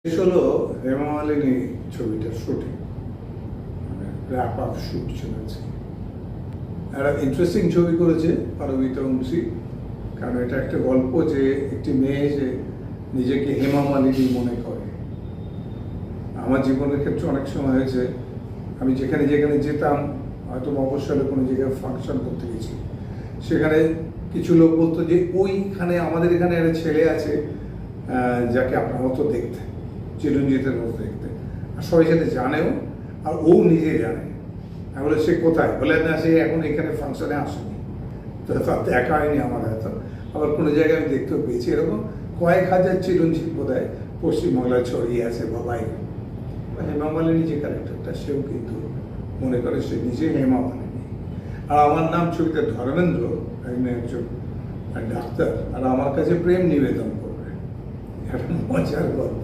শেষ হলো হেমা মালিনী ছবিটার শুটিং, র্যাপ আপ শুট চলেছে। একটা ইন্টারেস্টিং ছবি করেছে পারমিতা উমসি, কারণ এটা একটা গল্প যে একটি মেয়ে যে নিজেকে হেমা মালিনী মনে করে। আমার জীবনের ক্ষেত্রে অনেক সময় হয়েছে, আমি যেখানে যেখানে যেতাম, হয়তো মফস্বলে কোনো জায়গায় ফাংশন করতে গেছি, সেখানে কিছু লোক বলতো যে ওইখানে আমাদের এখানে একটা ছেলে আছে যাকে আপনার মতো দেখতে, চিরঞ্জিতের মতো দেখতে, আর সবাই সাথে জানেও, আর ও নিজে জানে। আমি বলে সে কোথায়? বলে না, সে এখন এখানে ফাংশনে আসেনি, তো তার দেখা হয়নি আমার হয়তো। আবার কোনো জায়গায় আমি দেখতেও পেয়েছি, এরকম কয়েক হাজার চিরঞ্জিত বোধহয় পশ্চিমবাংলায় ছড়িয়ে আছে বাবাই। হেমা মালিনী যে ক্যারেক্টারটা, সেও কিন্তু মনে করে সে নিজে হেমা মালিনী। আর আমার নাম ছবিতে ধর্মেন্দ্র, আমি একজন ডাক্তার, আর আমার কাছে প্রেম নিবেদন করবে। একটা মজার গল্প।